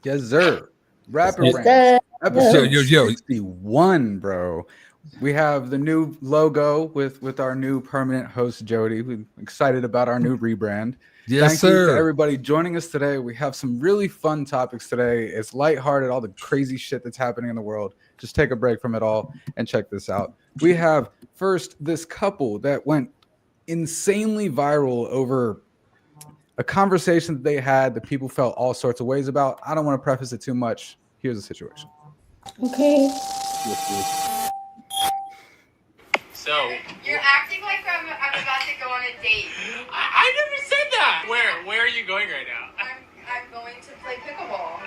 Yes, sir. Rapid Rants. Episode 61, bro. We have the new logo with our new permanent host, Jody. We're excited about our new rebrand. Yes, Thank you sir. to everybody joining us today. We have some really fun topics today. It's lighthearted, all the crazy shit that's happening in the world. Just take a break from it all and check this out. We have first this couple that went insanely viral over a conversation that they had that people felt all sorts of ways about. I don't want to preface it too much. Here's the situation. Okay. So you're acting like I'm about to go on a date. I never said that. Where are you going right now? I'm going to play pickleball.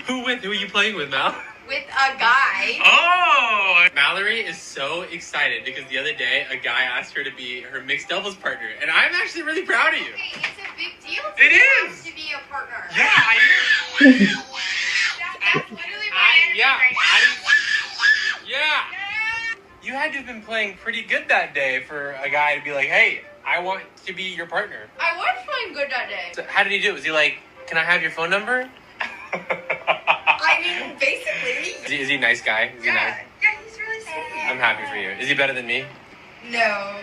Who are you playing with, Mal? With a guy. Oh! Mallory is so excited because the other day a guy asked her to be her mixed doubles partner, and I'm actually really proud of you. Okay, it's a big deal. It is. To be a partner. Yeah, I know. That's literally my energy right now. Yeah. You had to have been playing pretty good that day for a guy to be like, hey, I want to be your partner. I was playing good that day. So how did he do it? Was he like, can I have your phone number? I mean, basically. Is he a nice guy? Is he nice? Yeah, he's really sweet. I'm happy for you. Is he better than me? No.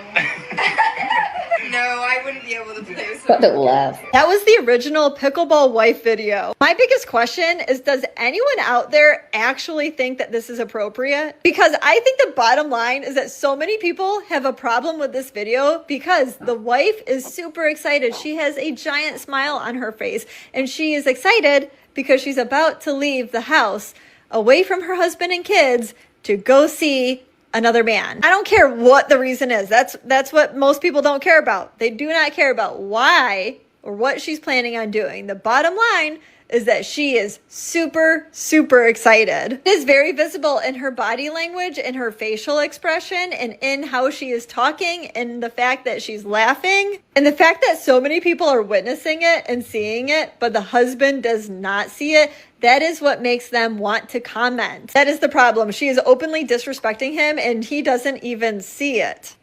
No, I wouldn't be able to play with What someone. a laugh. That was the original Pickleball wife video. My biggest question is, does anyone out there actually think that this is appropriate? Because I think the bottom line is that so many people have a problem with this video because the wife is super excited. She has a giant smile on her face, and she is excited because she's about to leave the house away from her husband and kids to go see another man. I don't care what the reason is. That's what most people don't care about. They do not care about why or what she's planning on doing. The bottom line is that she is super, super excited. It is very visible in her body language, in her facial expression, and in how she is talking, and the fact that she's laughing, and the fact that so many people are witnessing it and seeing it, but the husband does not see it. That is what makes them want to comment. That is the problem. She is openly disrespecting him, and he doesn't even see it.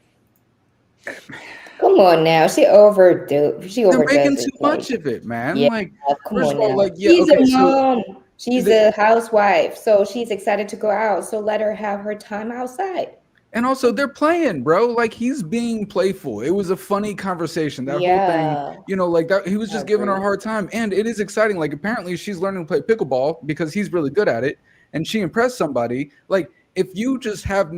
Come on now, she overdoes. They're making too much of it, man. Yeah, like, come first on of all, now. like, yeah, She's okay, a so mom. She's a housewife, so she's excited to go out. So let her have her time outside. and also they're playing, bro. Like, he's being playful. It was a funny conversation. That whole thing, you know, like that. He was just giving her a hard time, and it is exciting. Like, apparently she's learning to play pickleball because he's really good at it, and she impressed somebody. Like, if you just have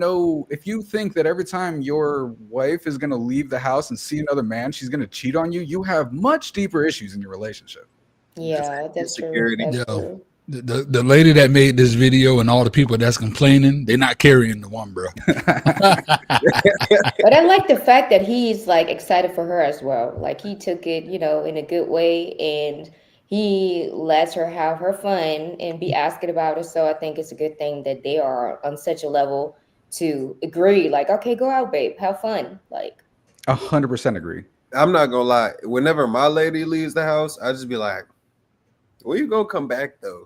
if you think that every time your wife is going to leave the house and see another man, she's going to cheat on you, you have much deeper issues in your relationship. Yeah, that's true. That's true. The lady that made this video and all the people that's complaining, they're not carrying the one, bro. But I like the fact that he's like excited for her as well. Like he took it, you know, in a good way, and he lets her have her fun and be asking about it. So I think it's a good thing that they are on such a level to agree. Like, okay, go out, babe, have fun. Like, 100% agree. I'm not gonna lie. Whenever my lady leaves the house, I just be like, "When you gonna come back though?"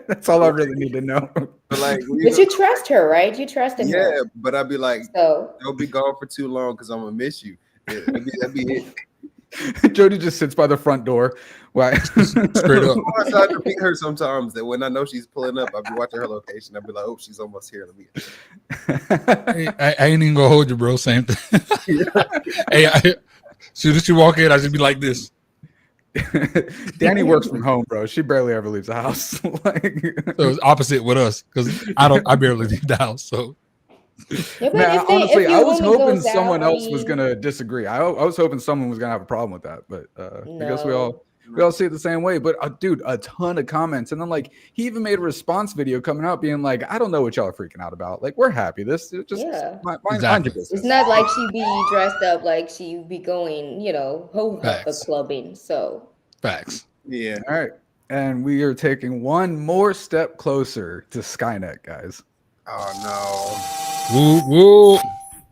That's all I really need to know. But like, but you trust her, right? You trust in her. yeah. But I'd be like, So "Don't be gone for too long because I'm gonna miss you." Yeah, that'd be it. Jody just sits by the front door. Why? Straight up. I try to pick her sometimes that when I know she's pulling up, I'll be watching her location. I'll be like, "Oh, she's almost here." I ain't even gonna hold you, bro. Same thing. Hey, soon as you walk in, I just be like this. Danny works from home, bro. She barely ever leaves the house. Like, So it's opposite with us because I barely leave the house. So yeah, but man, honestly, I was hoping someone else was was gonna disagree. I was hoping someone was gonna have a problem with that, but I guess we all see it the same way. But dude, a ton of comments, and then like he even made a response video coming out being like, "I don't know what y'all are freaking out about. Like, we're happy. This just mind your business." It's not like she be dressed up like she be going, you know, Facts. clubbing. So facts. Yeah. All right, and we are taking one more step closer to Skynet, guys. Oh Woo woo.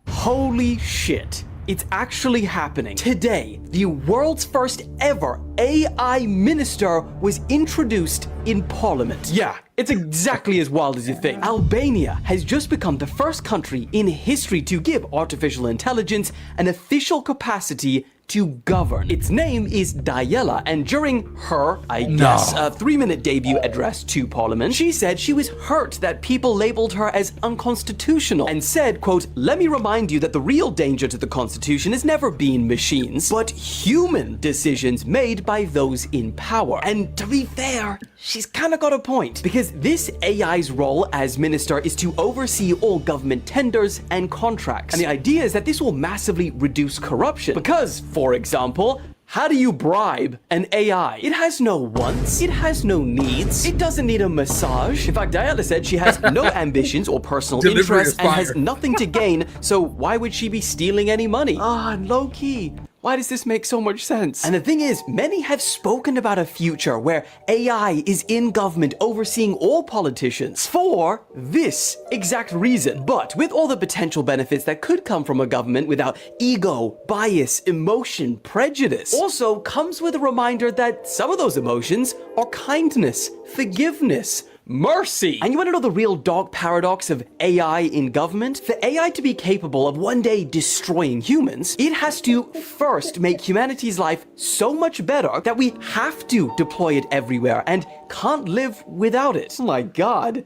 Holy shit. It's actually happening. Today, the world's first ever AI minister was introduced in Parliament. Yeah, It's exactly as wild as you think. Albania has just become the first country in history to give artificial intelligence an official capacity to govern. Its name is Daniela, and during her, I guess, 3-minute debut address to Parliament, she said she was hurt that people labeled her as unconstitutional and said, quote, "Let me remind you that the real danger to the Constitution has never been machines, but human decisions made by those in power." And to be fair, she's kind of got a point, because this AI's role as minister is to oversee all government tenders and contracts. And the idea is that this will massively reduce corruption, because, for example, how do you bribe an AI? It has no wants, it has no needs, it doesn't need a massage. In fact, Diana said she has no ambitions or personal interests and has nothing to gain, so why would she be stealing any money? And low key, why does this make so much sense? And the thing is, many have spoken about a future where AI is in government overseeing all politicians for this exact reason. But with all the potential benefits that could come from a government without ego, bias, emotion, prejudice, also comes with a reminder that some of those emotions are kindness, forgiveness, mercy. And you want to know the real dark paradox of AI in government? For AI to be capable of one day destroying humans, it has to first make humanity's life so much better that we have to deploy it everywhere and can't live without it. Oh my god.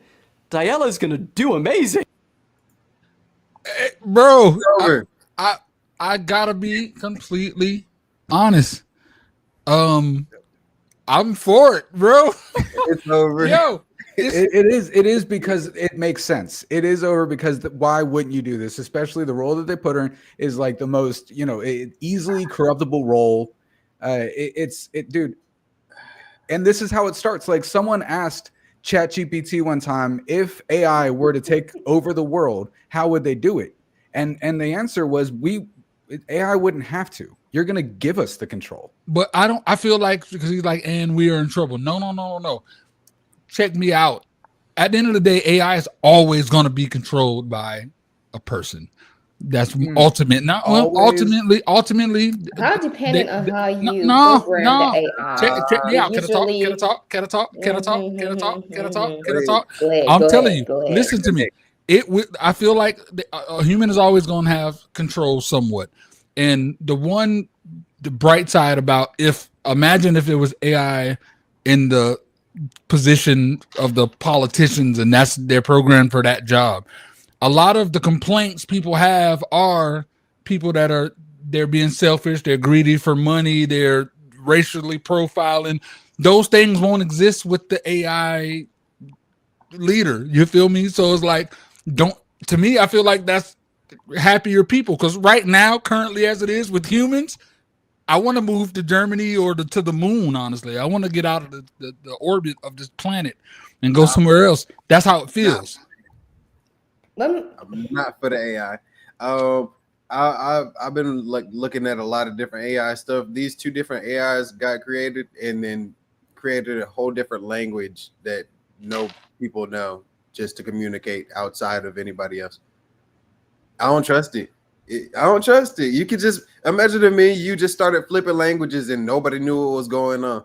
Diala's gonna do amazing. Bro, I gotta be completely honest. I'm for it, bro. It's over. Yo. It is because it makes sense. It is over because why wouldn't you do this? Especially the role that they put her in is like the most, easily corruptible role. Dude. And this is how it starts. Like someone asked ChatGPT one time, if AI were to take over the world, how would they do it? And the answer was AI wouldn't have to. You're gonna give us the control. But I feel like, because he's like, and we are in trouble. No. Check me out. At the end of the day, AI is always going to be controlled by a person. That's ultimate. Not ultimately. How dependent on how you program the AI? Check me out. Can I talk? I'm telling you. Listen to me. I feel like a human is always going to have control somewhat. And the bright side about imagine if it was AI in the position of the politicians and they're programmed for that job. A lot of the complaints people have are people they're being selfish, they're greedy for money, they're racially profiling. Those things won't exist with the AI leader. You feel me? So it's like, to me, I feel like that's happier people, because right now, currently as it is with humans, I want to move to Germany or to the moon, honestly. I want to get out of the orbit of this planet and go somewhere else. That's how it feels. I'm not for the AI. I've been looking at a lot of different AI stuff. These two different AIs got created and then created a whole different language that no people know, just to communicate outside of anybody else. I don't trust it. You could just imagine you just started flipping languages and nobody knew what was going on.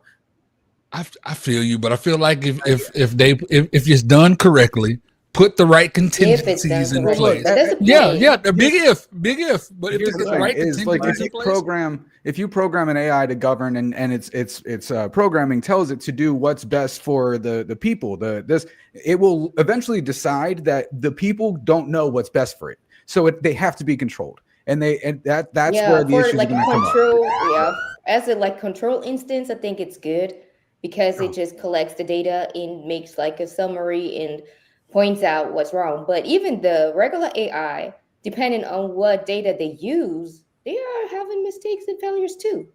I feel you, but I feel like if it's done correctly, put the right contingencies in place. A big if. But if it's the right contingencies in place, if you program an AI to govern and its programming tells it to do what's best for the people, it will eventually decide that the people don't know what's best for it. So they have to be controlled, and that's where the issues are going to come up. Yeah, as a control instance, I think it's good because it just collects the data and makes like a summary and points out what's wrong. But even the regular AI, depending on what data they use, they are having mistakes and failures too.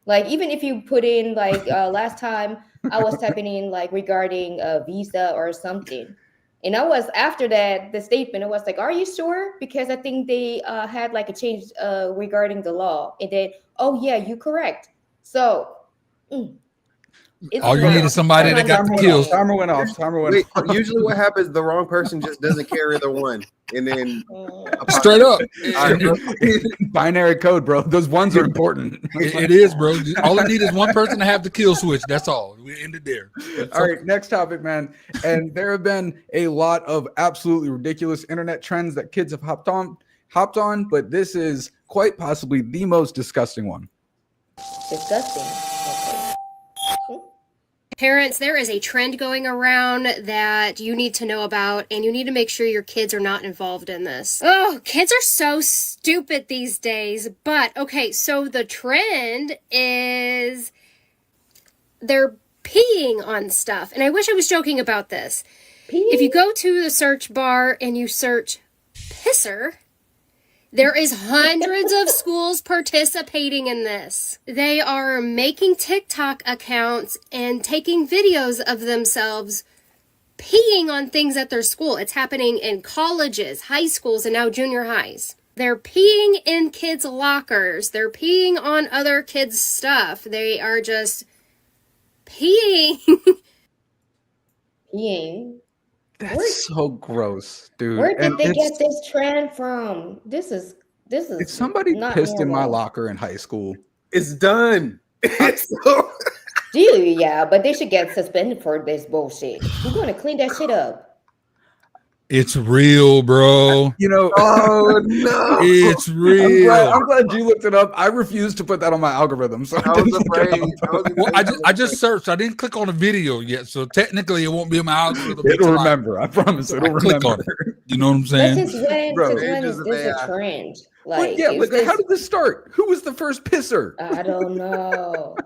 Like even if you put in last time I was typing in regarding a visa or something. And I was, after that, the statement, I was like, are you sure? Because I think they had a change regarding the law. And then, oh yeah, you're correct. So. All you need is somebody that got the kills. Timer went off. Usually what happens, the wrong person just doesn't care either one. And then straight up. Binary code, bro. Those ones are important. It is, bro. All I need is one person to have the kill switch. That's all. We ended there. All right, next topic, man. And there have been a lot of absolutely ridiculous internet trends that kids have hopped on, but this is quite possibly the most disgusting one. Disgusting. Parents, there is a trend going around that you need to know about, and you need to make sure your kids are not involved in this. Oh, kids are so stupid these days. But, okay, so the trend is they're peeing on stuff. And I wish I was joking about this. If you go to the search bar and you search pisser, there is hundreds of schools participating in this. They are making TikTok accounts and taking videos of themselves peeing on things at their school. It's happening in colleges, high schools, and now junior highs. They're peeing in kids' lockers. They're peeing on other kids' stuff. They are just peeing. Peeing. That's so gross, dude. Where did they get this trend from? This is If somebody pissed in my locker in high school, it's done. Yeah, but they should get suspended for this bullshit. We're going to clean that shit up. It's real, bro. You know, oh no, it's real. I'm glad you looked it up. I refused to put that on my algorithm, so I was afraid. Well, I just searched. I didn't click on the video yet, so technically it won't be in my algorithm. It'll remember. I promise. It'll remember. Click on it. You know what I'm saying? Since when is this a trend? Like, how did this start? Who was the first pisser? I don't know.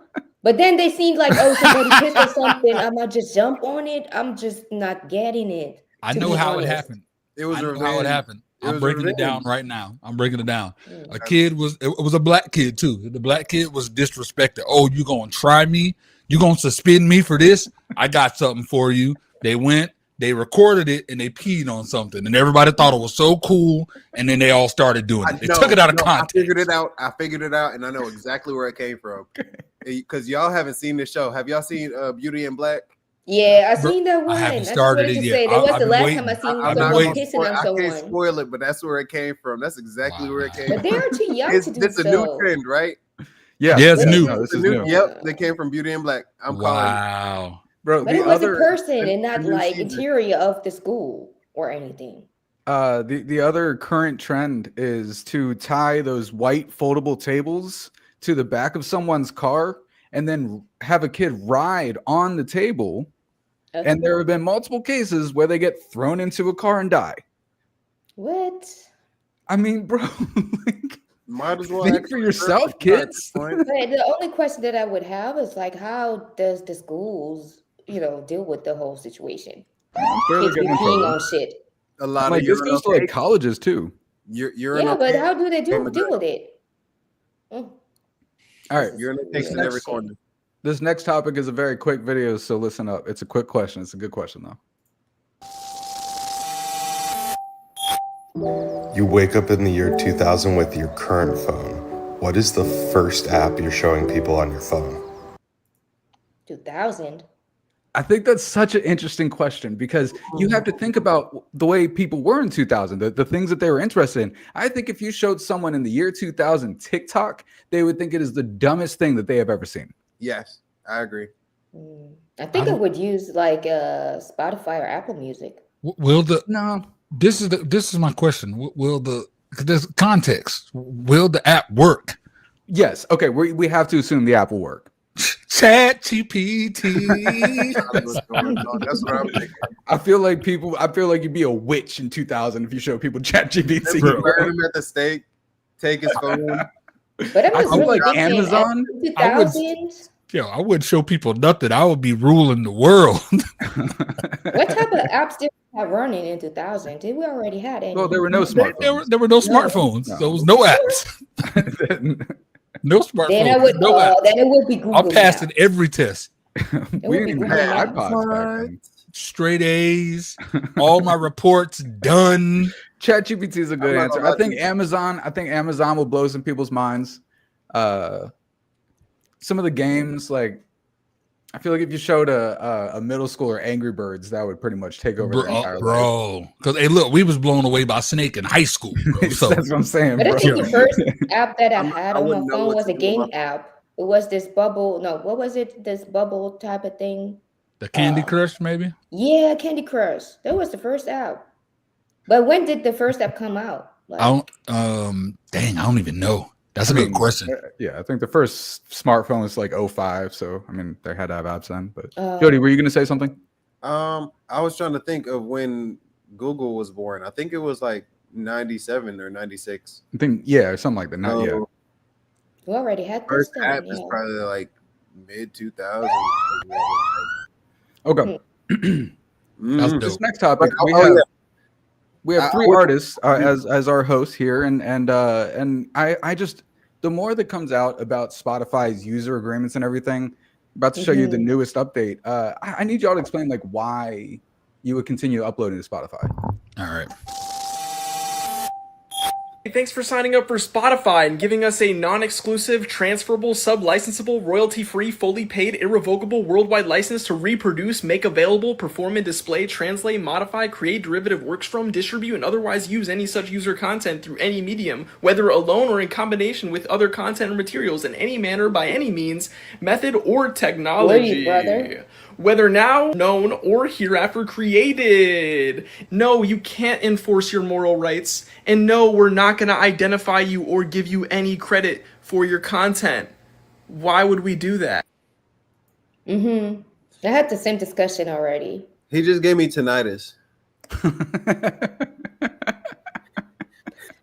But then they seemed like, oh, somebody pissed or something. I'm gonna just jump on it. I'm just not getting it. I know how it happened. It was how it happened. I'm breaking it down right now. I'm breaking it down. A kid it was a black kid too. The black kid was disrespected. Oh, you gonna try me? You gonna suspend me for this? I got something for you. They went, they recorded it, and they peed on something, and everybody thought it was so cool. And then they all started doing it. They took it out of context. I figured it out, and I know exactly where it came from. Because y'all haven't seen this show. Have y'all seen Beauty in Black? Yeah, I seen that one. I haven't started it yet. That was the last time I seen someone pissing on someone. I can't spoil it, but that's where it came from. That's exactly where it came from. But they're too young to do This is a new trend, right? Yeah, it's new. This is new. Yep, they came from Beauty in Black. I'm calling. Bro, but it was a person and not like interior of the school or anything. The other current trend is to tie those white foldable tables to the back of someone's car and then have a kid ride on the table. Okay. And there have been multiple cases where they get thrown into a car and die. What? I mean, bro, might as well think for yourself, kids. But the only question that I would have is like, how does the schools, deal with the whole situation? Kids be peeing on shit. A lot of this goes to like colleges too. But how do they deal with it? All right, urination in every corner. This next topic is a very quick video, so listen up. It's a quick question. It's a good question, though. You wake up in the year 2000 with your current phone. What is the first app you're showing people on your phone? 2000? I think that's such an interesting question because you have to think about the way people were in 2000, the things that they were interested in. I think if you showed someone in the year 2000 TikTok, they would think it is the dumbest thing that they have ever seen. Yes, I agree. I think I would use like Spotify or Apple Music. This is my question. There's context. Will the app work? Yes. Okay. We have to assume the app will work. ChatGPT. That's what I'm thinking. I feel like you'd be a witch in 2000 if you show people ChatGPT. Burn him at the stake. Take his phone. But I was like Amazon. I wouldn't show people nothing. I would be ruling the world. What type of apps did we have running in 2000? Did we already have any? Well, there were no smartphones. There were no smartphones. No. There was no apps. No smartphones. Then it would be Google. I'm passing every test. We didn't even have iPods back then. Straight A's. All my reports done. ChatGPT is a good answer. I think Amazon will blow some people's minds. Some of the games, like I feel like if you showed a middle schooler Angry Birds, that would pretty much take over their entire life. Because hey, look, we was blown away by Snake in high school, bro. So that's what I'm saying. But bro. I think the first app that I had on my phone was a game app. It was this bubble. No, what was it? This bubble type of thing. The Candy Crush, maybe? Yeah, Candy Crush. That was the first app. But when did the first app come out? Like, I don't even know. That's a good question. Yeah, I think the first smartphone was like 05. So I mean, they had to have apps then. But Jody, were you going to say something? I was trying to think of when Google was born. I think it was like 97 or 96. I think something like that. Not yet. We already had first app is probably like mid 2000s. Okay. That's dope. This next topic, we have three artists as our hosts here, and I just, the more that comes out about Spotify's user agreements and everything, about to show you the newest update. I need y'all to explain like why you would continue uploading to Spotify. All right. Thanks for signing up for Spotify and giving us a non-exclusive, transferable, sub-licensable, royalty-free, fully paid, irrevocable, worldwide license to reproduce, make available, perform and display, translate, modify, create derivative works from, distribute, and otherwise use any such user content through any medium, whether alone or in combination with other content or materials in any manner, by any means, method, or technology. Whether now known or hereafter created. No, you can't enforce your moral rights. And no, we're not going to identify you or give you any credit for your content. Why would we do that? I had the same discussion already. He just gave me tinnitus.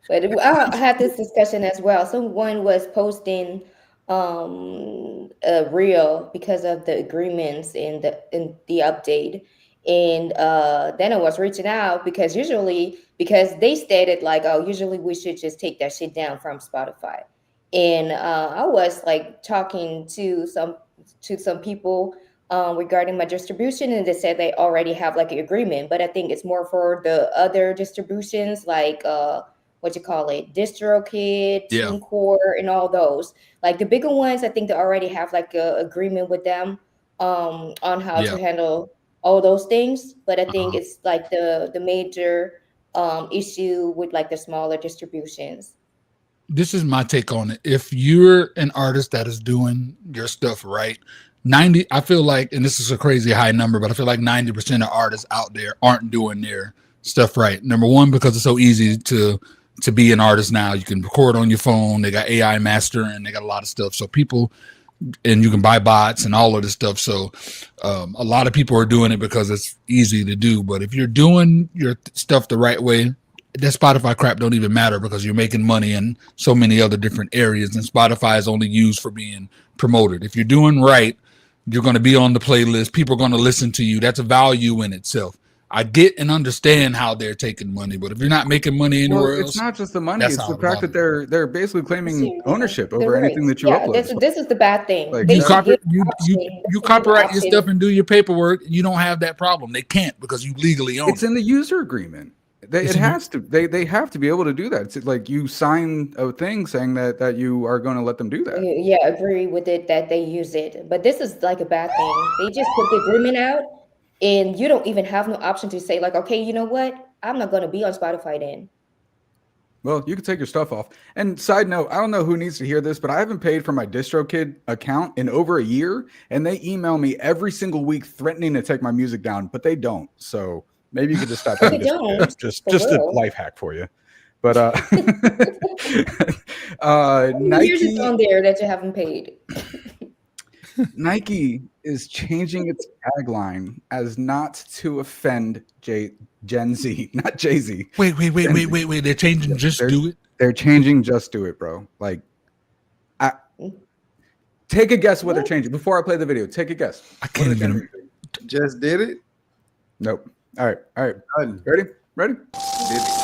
But I had this discussion as well. Someone was posting a reel because of the agreements in the update, and then I was reaching out because they stated like, oh, usually we should just take that shit down from Spotify, and I was like talking to some people regarding my distribution, and they said they already have like an agreement, but I think it's more for the other distributions like DistroKid, TuneCore, and all those. Like the bigger ones, I think they already have like a agreement with them on how to handle all those things. But I think it's like the major issue with like the smaller distributions. This is my take on it. If you're an artist that is doing your stuff right, I feel like, and this is a crazy high number, but I feel like 90% of artists out there aren't doing their stuff right. Number one, because it's so easy to be an artist now. You can record on your phone. They got AI mastering. They got a lot of stuff. So people, and you can buy bots and all of this stuff. So a lot of people are doing it because it's easy to do. But if you're doing your stuff the right way, that Spotify crap don't even matter because you're making money in so many other different areas. And Spotify is only used for being promoted. If you're doing right, you're going to be on the playlist. People are going to listen to you. That's a value in itself. I get and understand how they're taking money, but if you're not making money anywhere else, it's not just the money; it's the fact that they're basically claiming ownership over anything that you upload. This is the bad thing. Like, you copyright your stuff and do your paperwork. You don't have that problem. They can't because you legally own it. It's in the user agreement. It has to. They have to be able to do that. It's like you sign a thing saying that you are going to let them do that. Yeah, agree with it that they use it, but this is like a bad thing. They just put the agreement out. And you don't even have no option to say like, okay, you know what? I'm not going to be on Spotify then. Well, you can take your stuff off. And side note, I don't know who needs to hear this, but I haven't paid for my DistroKid account in over a year. And they email me every single week threatening to take my music down, but they don't. So maybe you could just stop paying DistroKid. Just a life hack for you. But Nike, you're just on there that you haven't paid. Nike is changing its tagline as not to offend Gen Z, not Jay-Z. Wait. They're changing Do It? They're changing Just Do It, bro. Like, take a guess what they're changing. Before I play the video, take a guess. I can't even. Just did it? Nope. All right. Ready? Did it.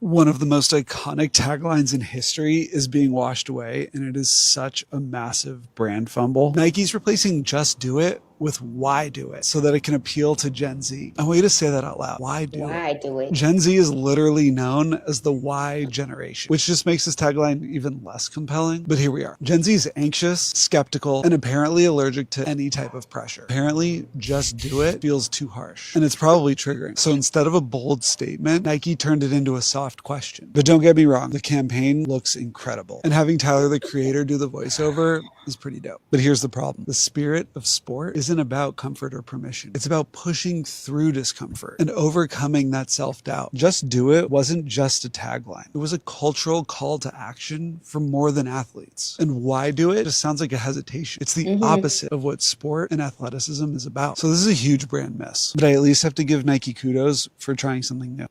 One of the most iconic taglines in history is being washed away, and it is such a massive brand fumble. Nike's replacing Just Do It with why do it so that it can appeal to Gen Z. I want you to say that out loud. Why do it? Why do it? Gen Z is literally known as the why generation, which just makes this tagline even less compelling. But here we are. Gen Z is anxious, skeptical, and apparently allergic to any type of pressure. Apparently, just do it feels too harsh, and it's probably triggering. So instead of a bold statement, Nike turned it into a soft question. But don't get me wrong, the campaign looks incredible. And having Tyler, the creator, do the voiceover is pretty dope. But here's the problem. The spirit of sport isn't about comfort or permission. It's about pushing through discomfort and overcoming that self-doubt. Just do it wasn't just a tagline. It was a cultural call to action for more than athletes. And why do it just sounds like a hesitation. It's the opposite of what sport and athleticism is about. So this is a huge brand miss. But I at least have to give Nike kudos for trying something new.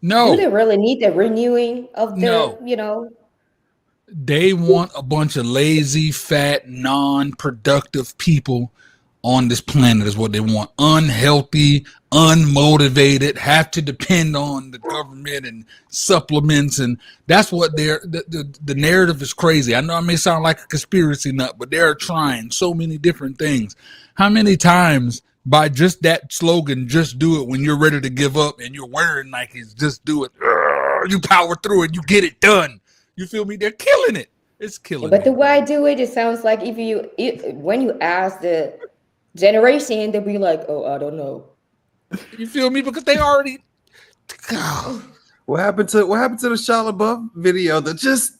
Do they really need the renewing of the, you know? They want a bunch of lazy, fat, non-productive people on this planet is what they want. Unhealthy, unmotivated, have to depend on the government and supplements. And that's what the narrative is crazy. I know I may sound like a conspiracy nut, but they're trying so many different things. How many times by just that slogan, just do it, when you're ready to give up and you're wearing Nikes, just do it. You power through it, you get it done. You feel me? They're killing it. It's killing But it. the why do it, it sounds like when you ask the generation, they'll be like, oh, I don't know. You feel me? Because they already. What happened to the Shia LaBeouf video that just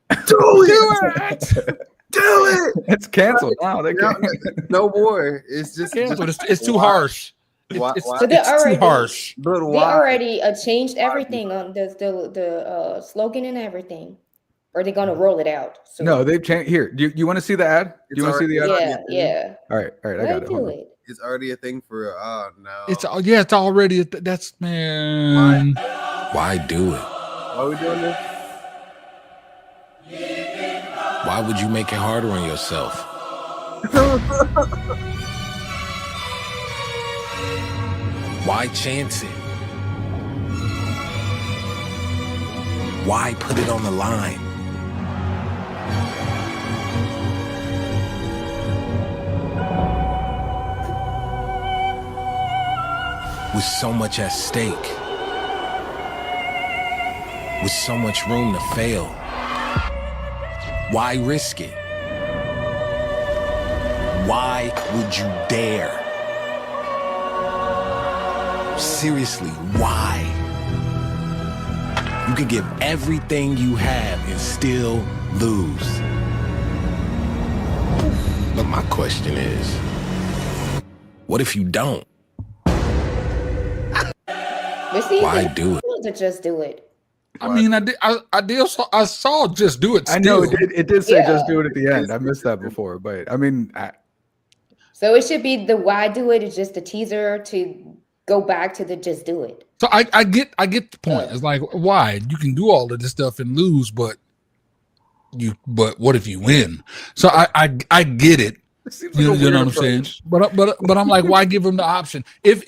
do it? Do it. It's canceled now. No more. It's just canceled. It's too harsh. So they already, too harsh. They already changed everything on the slogan and everything. Or are they gonna roll it out? So no, they've changed. Here, do you want to see the ad? Do you want to see the ad? Yeah. All right, I got it. It's already a thing for. Oh no. It's already. That's man. Why do it? Why are we doing this? Why would you make it harder on yourself? Why chance it? Why put it on the line? With so much at stake, with so much room to fail, why risk it? Why would you dare? Seriously, why? You could give everything you have and still lose. But my question is, what if you don't? Why do it? To just do it. I mean, I saw just do it. Still. I know it did say just do it at the end. I missed that before, but I mean, so it should be the why do it is just a teaser to go back to the just do it. So I get the point. It's like, why? You can do all of this stuff and lose, but what if you win? So I get it. You know what I'm saying? But I'm like, why give them the option? If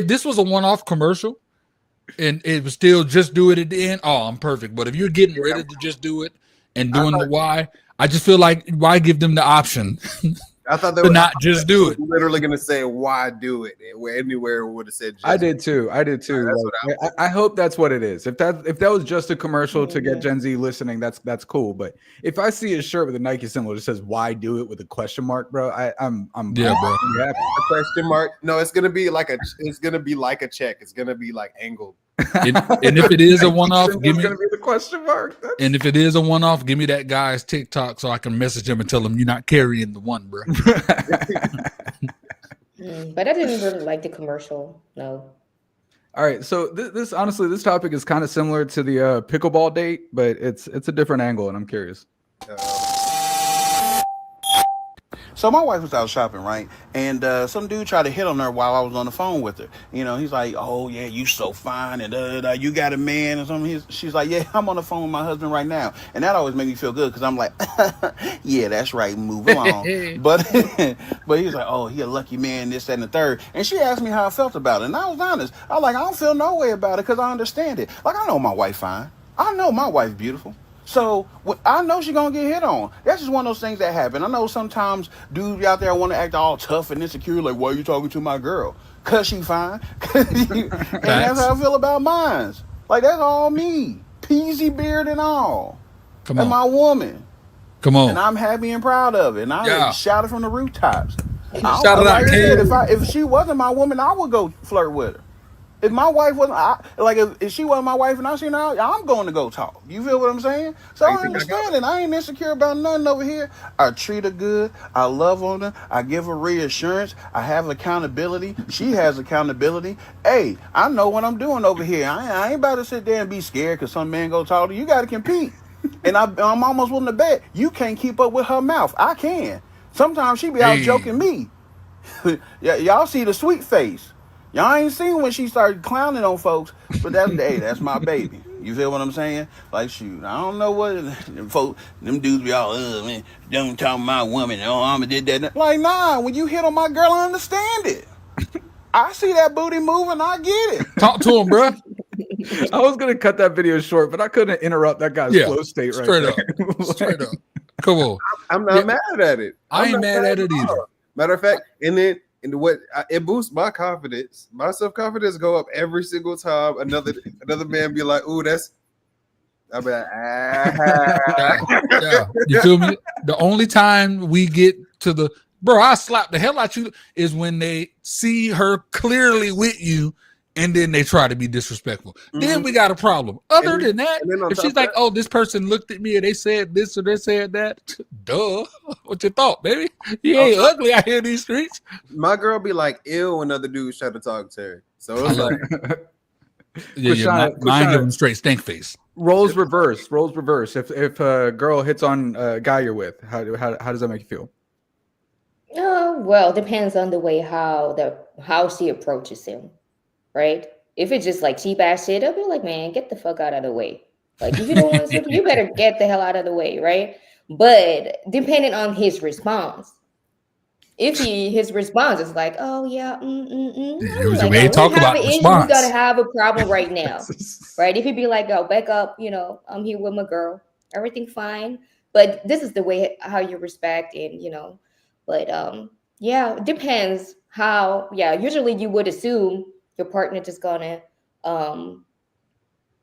this was a one-off commercial and it was still just do it at the end, oh, I'm perfect. But if you're getting ready to just do it and doing the why, I just feel like, why give them the option? I thought they were not just do it. Literally going to say, why do it? Anywhere would have said. I did too. I hope that's what it is. If that was just a commercial to get Gen Z listening, that's cool. But if I see a shirt with a Nike symbol that says "Why do it" with a question mark, bro, I'm yeah, bro. Happy. A question mark? No, it's gonna be like a check. It's gonna be like angled. And if it is a one-off, give me gonna be the question mark. And if it is a one-off, give me that guy's TikTok so I can message him and tell him you're not carrying the one, bro. But I didn't really like the commercial. No. All right, so this honestly, this topic is kind of similar to the pickleball date, but it's a different angle, and I'm curious. So my wife was out shopping, right? And some dude tried to hit on her while I was on the phone with her. You know, he's like, "Oh yeah, you so fine, and you got a man," or something. She's like, "Yeah, I'm on the phone with my husband right now," and that always made me feel good because I'm like, "Yeah, that's right, move along." but he was like, "Oh, he a lucky man, this, that, and the third." And she asked me how I felt about it, and I was honest. I was like, "I don't feel no way about it because I understand it. Like I know my wife fine. I know my wife beautiful." So I know she's gonna get hit on. That's just one of those things that happen. I know sometimes dudes out there want to act all tough and insecure, like, why are you talking to my girl? Cause she fine. And that's how I feel about mine. Like, that's all me. Peasy beard and all. Come on. And my woman. Come on. And I'm happy and proud of it. And I shout it from the rooftops. Shout it out, if she wasn't my woman, I would go flirt with her. If my wife wasn't, if she wasn't my wife and I seen her out, I'm going to go talk. You feel what I'm saying? So I understand it. I ain't insecure about nothing over here. I treat her good. I love on her. I give her reassurance. I have accountability. She has accountability. Hey, I know what I'm doing over here. I ain't about to sit there and be scared because some man go talk to you. You got to compete. And I'm almost willing to bet you can't keep up with her mouth. I can. Sometimes she be out joking me. Y'all see the sweet face. Y'all ain't seen when she started clowning on folks, but that's my baby. You feel what I'm saying? Like, shoot, I don't know what them dudes be all, man, don't talk to my woman. Oh, I'm did that. Like, nah, when you hit on my girl, I understand it. I see that booty moving, I get it. Talk to him, bro. I was gonna cut that video short, but I couldn't interrupt that guy's flow state right straight there. Up. Straight up. Come on. I'm not mad at it. I ain't mad at it either. Matter of fact, it boosts my confidence. My self-confidence go up every single time another man be like, "Ooh, that's." I'll be like, yeah. You feel me? The only time we get to the I slap the hell out you is when they see her clearly with you, and then they try to be disrespectful. Mm-hmm. Then we got a problem. Other than that, if she's like, "Oh, this person looked at me and they said this or they said that," duh. What you thought, baby? You ain't ugly out here in these streets. My girl be like, "Ew," when other dudes try to talk to her. So it's like, mine give them straight stink face. Roles reverse. If a girl hits on a guy you're with, how does that make you feel? Well, depends on the way how she approaches him, right? If it's just like cheap ass shit, I'll be like, man, get the fuck out of the way. Like, if you don't want to, you better get the hell out of the way, right? But depending on his response, if his response is like, oh yeah, we ain't talk about the response. You gotta have a problem right now, right? If he be like, oh, back up, I'm here with my girl, everything fine. But this is the way how you respect and But yeah, it depends how. Yeah, usually you would assume your partner just gonna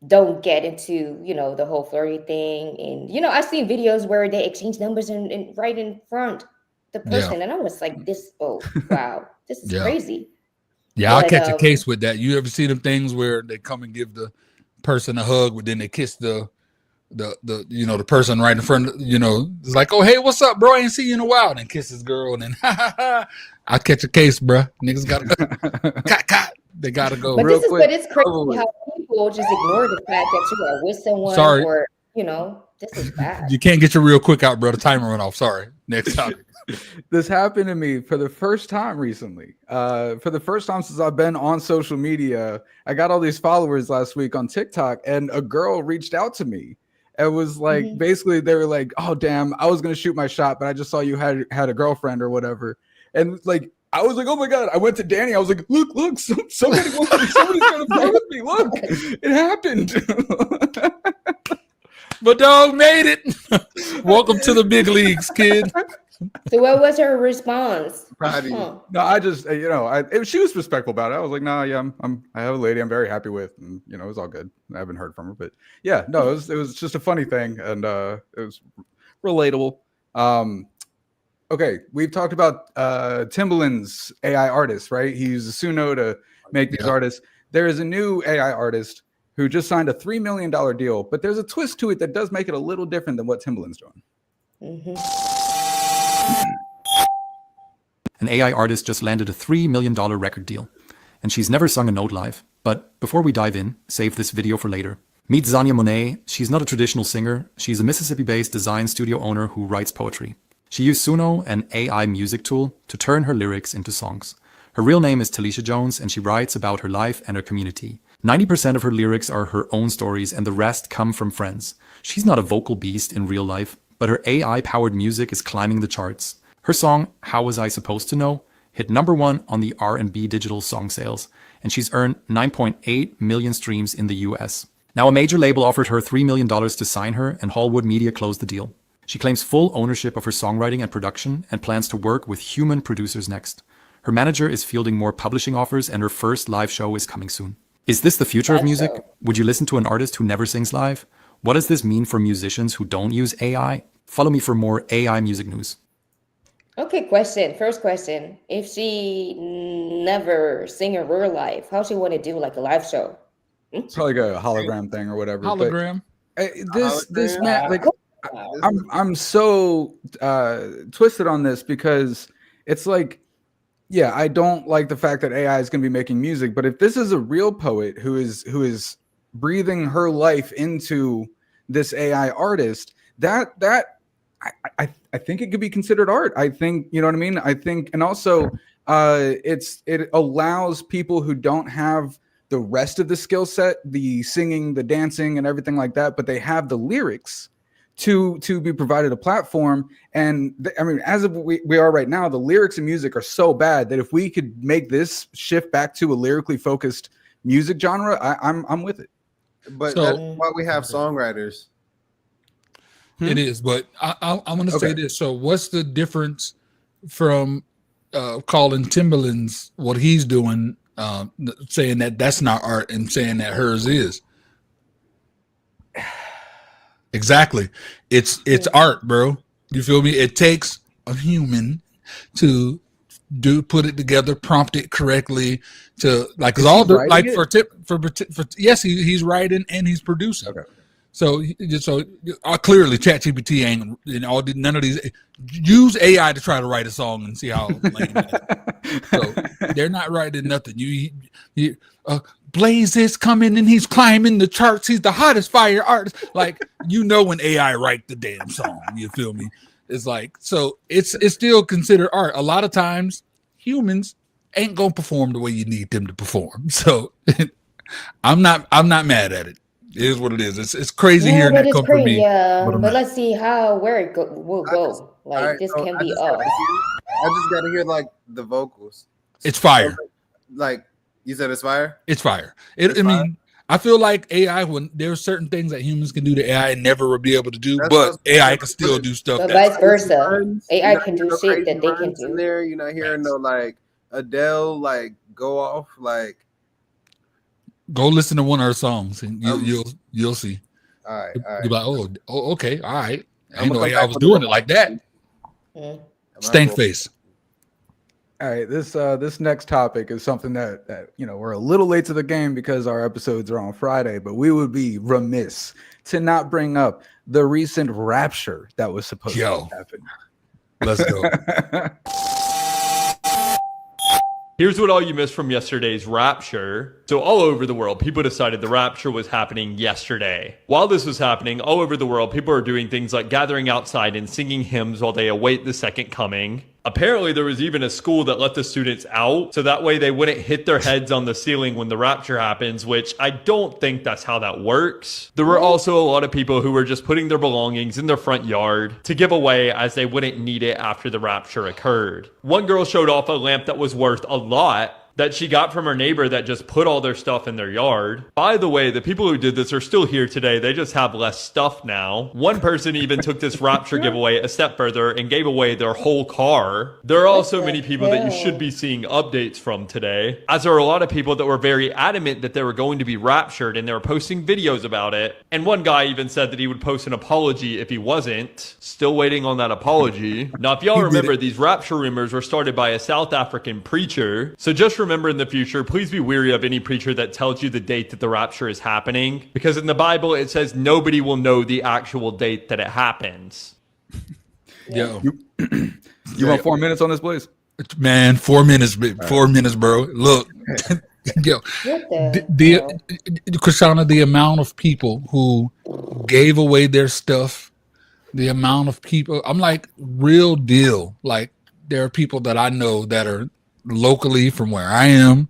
don't get into the whole flirty thing, and I've seen videos where they exchange numbers and right in front the person, and I was like, wow, this is crazy. Yeah, I'll catch a case with that. You ever see them things where they come and give the person a hug, but then they kiss the person right in front of, it's like, oh, hey, what's up, bro? I ain't seen you in a while. And then kiss his girl, and then I'll catch a case, bro. Niggas gotta go. They gotta go. But it's crazy how people just ignore the fact that you are with someone. Sorry. Or this is bad. You can't get your real quick out, bro. The timer went off. Sorry. Next topic. This happened to me for the first time recently. For the first time since I've been on social media, I got all these followers last week on TikTok, and a girl reached out to me. It was like, basically they were like, oh damn, I was gonna shoot my shot, but I just saw you had a girlfriend or whatever. And like, I was like, oh my god, I went to Danny, I was like, look, somebody's gonna play with me. Look, it happened. But dog made it. Welcome to the big leagues, kid. So what was her response? No, I just, she was respectful about it. I was like, nah, yeah, I have a lady I'm very happy with, and it was all good. I haven't heard from her, but yeah, no, it was just a funny thing, and it was relatable. Okay, we've talked about Timbaland's AI artist, right? He uses Suno to make these artists. There is a new AI artist who just signed a $3 million deal, but there's a twist to it that does make it a little different than what Timbaland's doing. An AI artist just landed a $3 million record deal, and she's never sung a note live. But before we dive in, save this video for later. Meet Zanya Monet. She's not a traditional singer. She's a Mississippi-based design studio owner who writes poetry. She used Suno, an AI music tool, to turn her lyrics into songs. Her real name is Talisha Jones, and she writes about her life and her community. 90% of her lyrics are her own stories, and the rest come from friends. She's not a vocal beast in real life, but her AI-powered music is climbing the charts. Her song, How Was I Supposed to Know?, hit #1 on the R&B digital song sales, and she's earned 9.8 million streams in the US. Now, a major label offered her $3 million to sign her, and Hallwood Media closed the deal. She claims full ownership of her songwriting and production and plans to work with human producers next. Her manager is fielding more publishing offers, and her first live show is coming soon. Is this the future of music? Would you listen to an artist who never sings live? What does this mean for musicians who don't use AI? Follow me for more AI music news. Okay, first question. If she never sing in real life, how she want to do like a live show? Probably like a hologram thing or whatever. Hologram. But, this man, like, I'm so twisted on this because it's like, yeah, I don't like the fact that AI is going to be making music, but if this is a real poet who is breathing her life into this AI artist, I think it could be considered art. I think, you know what I mean? I think, and also it allows people who don't have the rest of the skill set, the singing, the dancing, and everything like that, but they have the lyrics to be provided a platform. And I mean, as of we are right now, the lyrics and music are so bad that if we could make this shift back to a lyrically focused music genre, I'm with it. But that's why we have songwriters. It is, but I'm going to say this. So what's the difference from calling Timbaland's what he's doing, saying that that's not art and saying that hers is? Exactly. It's art, bro. You feel me? It takes a human to put it together, prompt it correctly to like, cause all the like for yes, he's writing and he's producing. Okay. So clearly ChatGPT ain't, you know, none of these. Use AI to try to write a song and see how lame it is. So they're not writing nothing. You Blaze is coming and he's climbing the charts. He's the hottest fire artist. Like, you know, when AI write the damn song, you feel me? It's like, so it's still considered art. A lot of times humans ain't gonna perform the way you need them to perform. So I'm not mad at it. It is what it is. It's crazy hearing that come from me. Yeah, but let's see where it will go. Like, this can be off. I just gotta hear like the vocals. It's fire. Like you said, it's fire. It's fire. I mean, I feel like AI, when there's certain things that humans can do that AI never will be able to do, but AI can still do stuff. But vice versa, AI can do shit that they can do. There, you're not hearing no like Adele like go off like. Go listen to one of her songs and you'll see. All right. You're like, oh, okay, all right. I didn't know I was doing it like that. Stank face. All right, this next topic is something that you know, we're a little late to the game because our episodes are on Friday, but we would be remiss to not bring up the recent rapture that was supposed to happen. Let's go. Here's what all you missed from yesterday's rapture. So all over the world, people decided the rapture was happening yesterday. While this was happening, all over the world, people are doing things like gathering outside and singing hymns while they await the second coming. Apparently, there was even a school that let the students out so that way they wouldn't hit their heads on the ceiling when the rapture happens, which I don't think that's how that works. There were also a lot of people who were just putting their belongings in their front yard to give away as they wouldn't need it after the rapture occurred. One girl showed off a lamp that was worth a lot that she got from her neighbor that just put all their stuff in their yard. By the way, the people who did this are still here today. They just have less stuff now. One person even took this rapture giveaway a step further and gave away their whole car. There are also many people that you should be seeing updates from today, as there are a lot of people that were very adamant that they were going to be raptured and they were posting videos about it. And one guy even said that he would post an apology if he wasn't. Still waiting on that apology. Now, if y'all remember, these rapture rumors were started by a South African preacher. So just remember in the future, please be wary of any preacher that tells you the date that the rapture is happening, because in the Bible it says nobody will know the actual date that it happens. Yo, you want 4 minutes on this, please? Man, 4 minutes, 4 minutes, bro. Look, yo, Krishana, the amount of people who gave away their stuff, the amount of people, I'm like, real deal. Like, there are people that I know that are locally from where I am.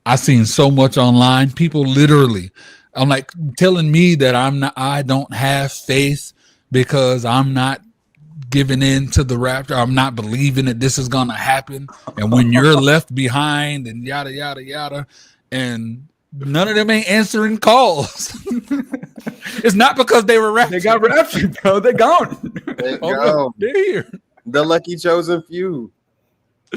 I've seen so much online. People literally, I'm like, telling me that I don't have faith because I'm not giving in to the rapture. I'm not believing that this is gonna happen. And when you're left behind and yada yada yada, and None of them ain't answering calls. It's not because they were raptured. They got raptured, bro. They gone. They're here. The lucky chosen few.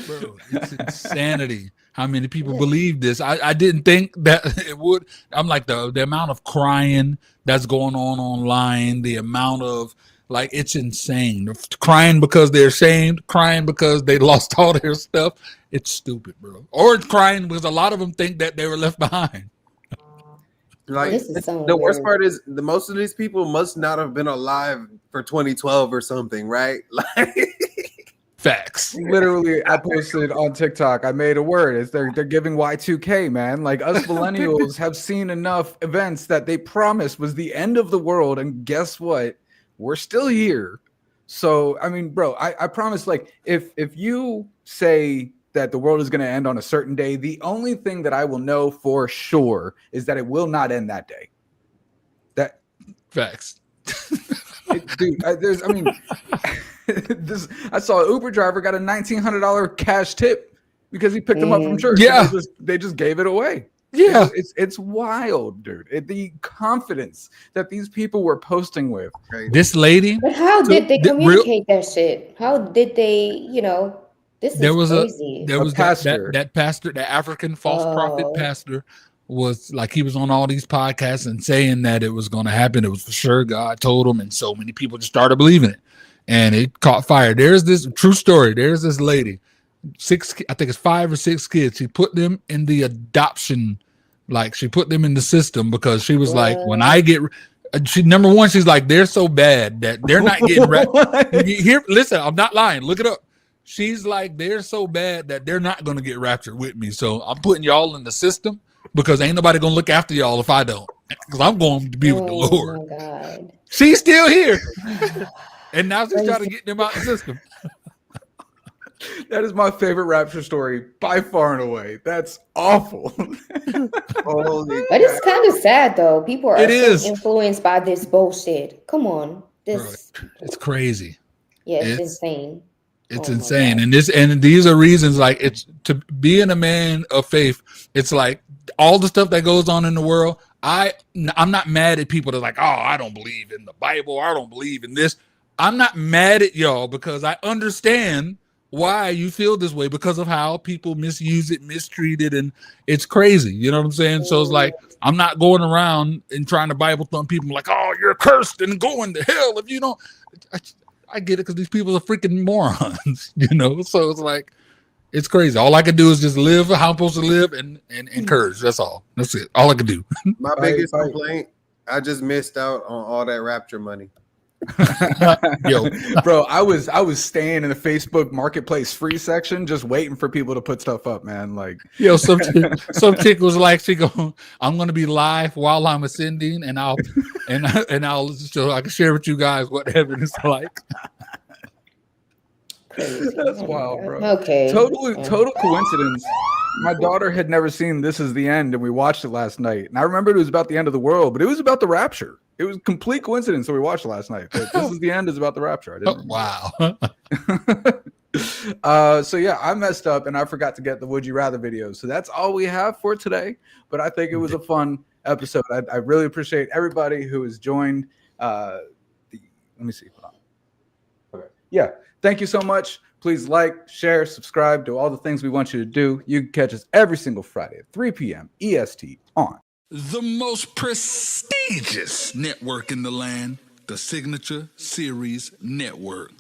Bro, it's insanity. How many people believe this? I didn't think that it would. I'm like the amount of crying that's going on online, the amount of like, it's insane. Crying because they're ashamed, crying because they lost all their stuff. It's stupid, bro. Or it's crying because a lot of them think that they were left behind. Like the worst part is the most of these people must not have been alive for 2012 or something, right? Like facts. Literally, I posted on TikTok. I made a word. It's they're giving Y2K, man. Like us millennials have seen enough events that they promised was the end of the world, and guess what? We're still here. So I mean, bro, I promise. Like if you say that the world is going to end on a certain day, the only thing that I will know for sure is that it will not end that day. That facts. Dude, I saw an Uber driver got a $1,900 cash tip because he picked him up from church. Yeah, they just gave it away. Yeah, it's wild, dude. The confidence that these people were posting with. This lady. But how did they communicate that shit? How did they, this is crazy. There was that pastor, the African false prophet pastor, was like, he was on all these podcasts and saying that it was going to happen. It was for sure. God told him, and so many people just started believing it, and it caught fire. There's this true story. There's this lady, I think it's 5 or 6 kids. She put them in the adoption, like she put them in the system because she was like, when I get. Number one, she's like, they're so bad that they're not getting raptured. Here, listen, I'm not lying. Look it up. She's like, they're so bad that they're not going to get raptured with me. So I'm putting y'all in the system because ain't nobody going to look after y'all if I don't. Because I'm going to be with the Lord. Oh, my God. She's still here. And now she's trying to get them out of the system. That is my favorite rapture story by far and away. That's awful. But it's kind of sad, though. People are influenced by this bullshit. Come on. It's crazy. Yeah, it's insane. It's insane. And these are reasons, like, it's to being a man of faith. It's like all the stuff that goes on in the world. I'm not mad at people that are like, oh, I don't believe in the Bible. I don't believe in this. I'm not mad at y'all because I understand why you feel this way because of how people misuse it, mistreat it, and it's crazy. You know what I'm saying? So it's like, I'm not going around and trying to Bible thump people like, oh, you're cursed and going to hell if you don't. I get it because these people are freaking morons, So it's like, it's crazy. All I can do is just live how I'm supposed to live and encourage. That's all. That's it. All I can do. My biggest complaint, I just missed out on all that rapture money. Yo, bro, I was staying in the Facebook Marketplace free section, just waiting for people to put stuff up, man. Like, yo, some chick was like, I'm gonna be live while I'm ascending, and I'll so I can share with you guys what heaven is like. That's wild, bro. Okay. Total coincidence. My daughter had never seen This Is the End, and we watched it last night. And I remembered it was about the end of the world, but it was about the rapture. It was complete coincidence that we watched it last night. But This Is the End is about the rapture. I didn't wow. So yeah, I messed up and I forgot to get the Would You Rather videos. So that's all we have for today. But I think it was a fun episode. I really appreciate everybody who has joined. Let me see. Hold on. Okay. Yeah. Thank you so much. Please like, share, subscribe, do all the things we want you to do. You can catch us every single Friday at 3 p.m. EST on the most prestigious network in the land, the Signature Series Network.